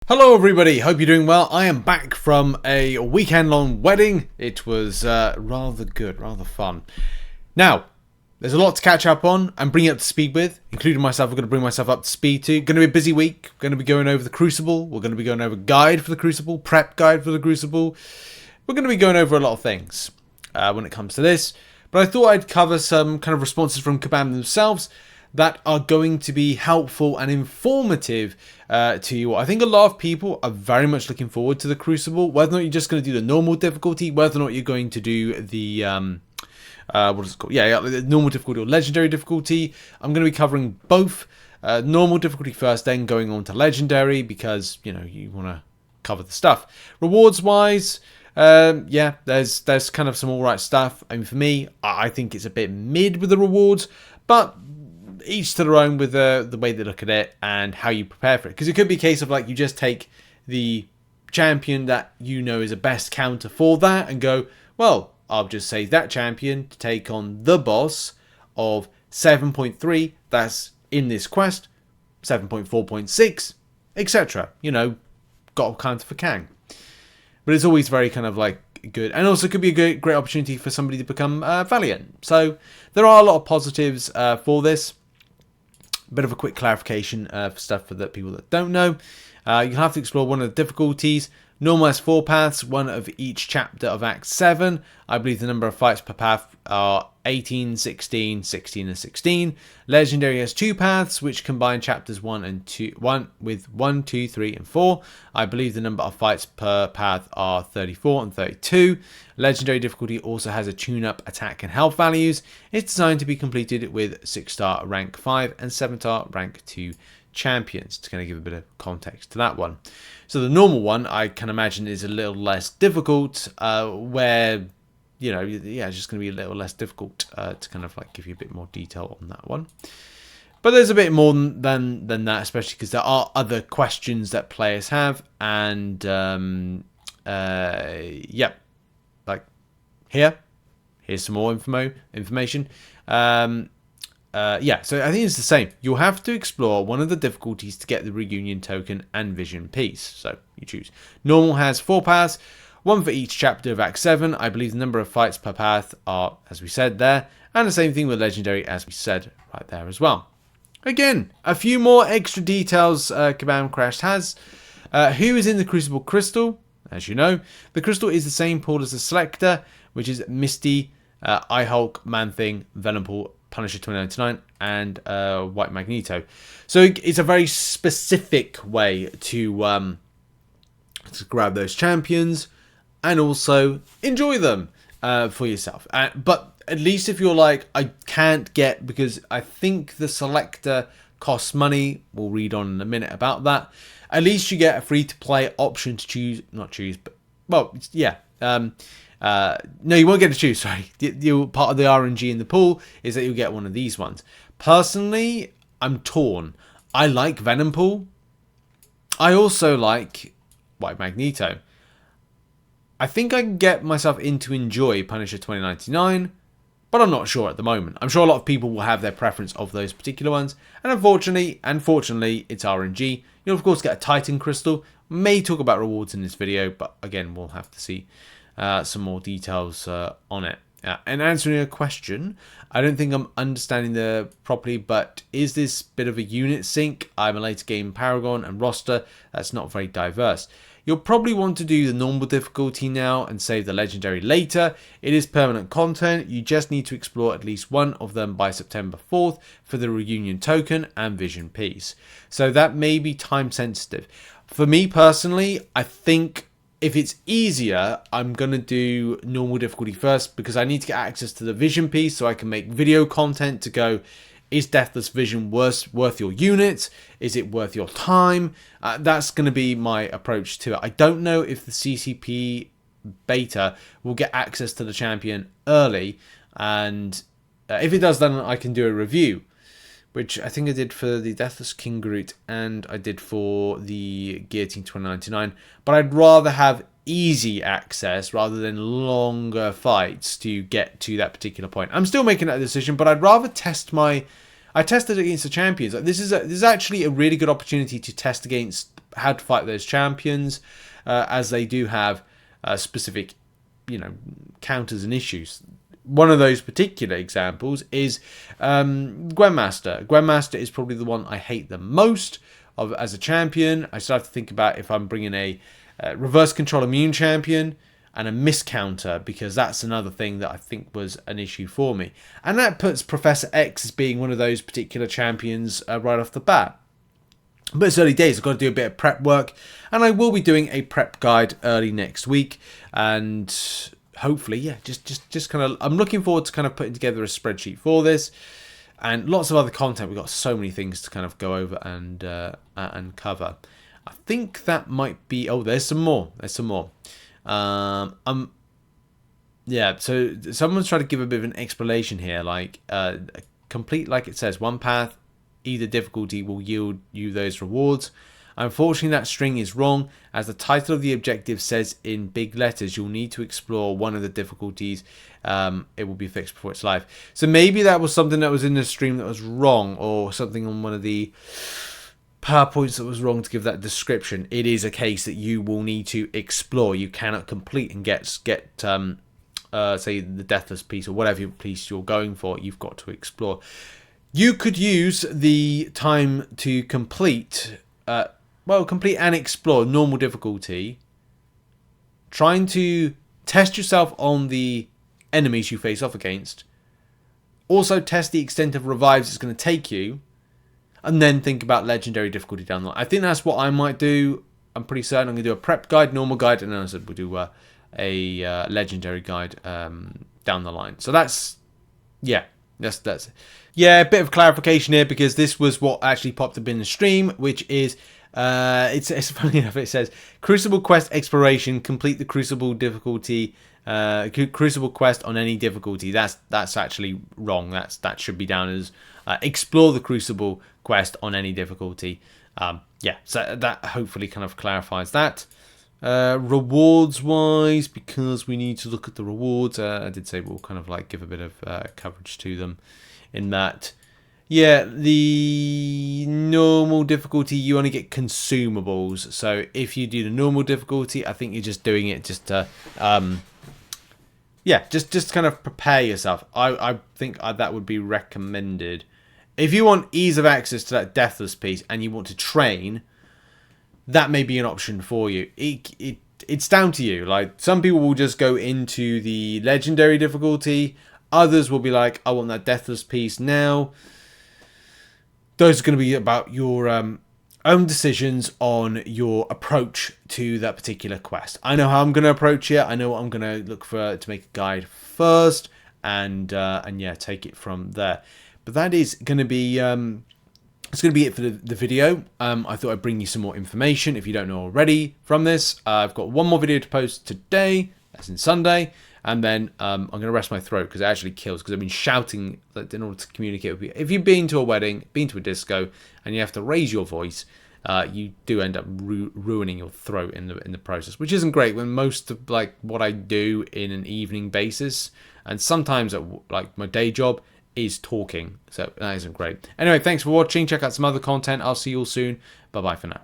Hello everybody, hope you're doing well. I am back from a weekend-long wedding. It was rather good, rather fun. Now, there's a lot to catch up on and bring you up to speed with, including myself. I'm going to bring myself up to speed too. Going to be a busy week. Going to be going over the Crucible. We're going to be going over guide for the Crucible, prep guide for the Crucible. We're going to be going over a lot of things when it comes to this. But I thought I'd cover some kind of responses from Kabam themselves that are going to be helpful and informative to you. I think a lot of people are very much looking forward to the Crucible, whether or not you're just going to do the normal difficulty, whether or not you're going to do the what is it called? Yeah, the normal difficulty or legendary difficulty. I'm going to be covering both. Normal difficulty first, then going on to legendary, because you know you want to cover the stuff. Rewards wise, yeah, there's kind of some alright stuff. I mean, for me, I think it's a bit mid with the rewards, but each to their own with the way they look at it and how you prepare for it. Because it could be a case of like you just take the champion that you know is a best counter for that and go, well, I'll just save that champion to take on the boss of 7.3 that's in this quest, 7.4.6, etc. You know, got a counter for Kang. But it's always very kind of like good, and also could be a great opportunity for somebody to become Valiant. So there are a lot of positives for this. Bit of a quick clarification for stuff for the people that don't know. You have to explore one of the difficulties. Normal has 4 paths, one of each chapter of Act 7. I believe the number of fights per path are 18, 16, 16 and 16. Legendary has 2 paths, which combine chapters 1 and 2 with 1, 2, 3 and 4. I believe the number of fights per path are 34 and 32. Legendary difficulty also has a tune-up attack and health values. It's designed to be completed with 6-star rank 5 and 7-star rank 2 champions, to kind of give a bit of context to that one. So the normal one, I can imagine, is a little less difficult, where, you know, yeah, it's just going to be a little less difficult to kind of like give you a bit more detail on that one. But there's a bit more than that, especially because there are other questions that players have, and yeah, like here's some more information. Yeah, so I think it's the same. You'll have to explore one of the difficulties to get the reunion token and vision piece. So you choose. Normal has 4 paths, 1 for each chapter of Act 7. I believe the number of fights per path are, as we said there, and the same thing with legendary, as we said right there as well. Again, a few more extra details Kabam Crash has. Who is in the Crucible Crystal? As you know, the crystal is the same pool as the selector, which is Misty, Eye-Hulk, Man-Thing, Venompool, Punisher 2099 and White Magneto. So it's a very specific way to grab those champions and also enjoy them for yourself. But at least if you're like, I can't get, because I think the selector costs money, we'll read on in a minute about that, at least you get a free-to-play option to choose, not choose, but, well, yeah, no, you won't get to choose, sorry. Part of the RNG in the pool is that you'll get one of these ones. Personally, I'm torn. I like Venompool. I also like White Magneto. I think I can get myself in to enjoy Punisher 2099, but I'm not sure at the moment. I'm sure a lot of people will have their preference of those particular ones, and unfortunately, it's RNG. You'll of course get a Titan Crystal. May talk about rewards in this video, but again, we'll have to see some more details on it. And answering a question, I don't think I'm understanding the properly, but is this bit of a unit sync? I'm a later game Paragon and roster that's not very diverse. You'll probably want to do the normal difficulty now and save the legendary later. It is permanent content. You just need to explore at least one of them by September 4th for the reunion token and vision piece. So that may be time sensitive. For me personally, I think if it's easier, I'm going to do normal difficulty first, because I need to get access to the vision piece so I can make video content to go, is Deathless Vision worth your units? Is it worth your time? That's going to be my approach to it. I don't know if the CCP beta will get access to the champion early, and if it does, then I can do a review, which I think I did for the Deathless King Groot and I did for the Guillotine 2099. But I'd rather have easy access rather than longer fights to get to that particular point. I'm still making that decision, but I'd rather test my I tested against the champions. Like, this is actually a really good opportunity to test against how to fight those champions, as they do have specific, counters and issues. One of those particular examples is Gwentmaster. Gwentmaster is probably the one I hate the most as a champion. I still have to think about if I'm bringing a reverse control immune champion and a miscounter, because that's another thing that I think was an issue for me. And that puts Professor X as being one of those particular champions right off the bat. But it's early days. I've got to do a bit of prep work, and I will be doing a prep guide early next week. And hopefully, yeah, just kind of, I'm looking forward to kind of putting together a spreadsheet for this, and lots of other content. We've got so many things to kind of go over and cover. I think that might be. Oh, there's some more. Yeah. So someone's trying to give a bit of an explanation here, like complete, like it says, one path, either difficulty will yield you those rewards. Unfortunately, that string is wrong, as the title of the objective says in big letters you'll need to explore one of the difficulties. It will be fixed before it's live. So maybe that was something that was in the stream that was wrong, or something on one of the PowerPoints that was wrong to give that description. It is a case that you will need to explore. You cannot complete and get say the Deathless piece or whatever piece you're going for. You've got to explore. You could use the time to complete complete and explore normal difficulty, trying to test yourself on the enemies you face off against, also test the extent of revives it's going to take you, and then think about legendary difficulty down the line. I think that's what I might do. I'm pretty certain I'm going to do a prep guide, normal guide, and then I said we'll do a legendary guide down the line. So that's yeah, a bit of clarification here, because this was what actually popped up in the stream, which is it's funny enough, it says Crucible quest exploration, complete the Crucible difficulty, Crucible quest on any difficulty. That's actually wrong. That should be down as explore the Crucible quest on any difficulty. Yeah, so that hopefully kind of clarifies that. Rewards wise, because we need to look at the rewards, I did say we'll kind of like give a bit of coverage to them in that. Yeah, the normal difficulty, you only get consumables. So if you do the normal difficulty, I think you're just doing it just to just kind of prepare yourself. I think that would be recommended. If you want ease of access to that Deathless piece and you want to train, that may be an option for you. It's down to you. Like, some people will just go into the legendary difficulty. Others will be like, I want that Deathless piece now. Those are going to be about your own decisions on your approach to that particular quest. I know how I'm going to approach it. I know what I'm going to look for to make a guide first, and yeah, take it from there. But that is going to be it's going to be it for the video. I thought I'd bring you some more information if you don't know already from this. I've got one more video to post today. That's in Sunday. And then I'm going to rest my throat because it actually kills, because I've been shouting in order to communicate with you. If you've been to a wedding, been to a disco, and you have to raise your voice, you do end up ruining your throat in the process, which isn't great when most of like what I do in an evening basis, and sometimes at like my day job, is talking. So that isn't great. Anyway, thanks for watching. Check out some other content. I'll see you all soon. Bye-bye for now.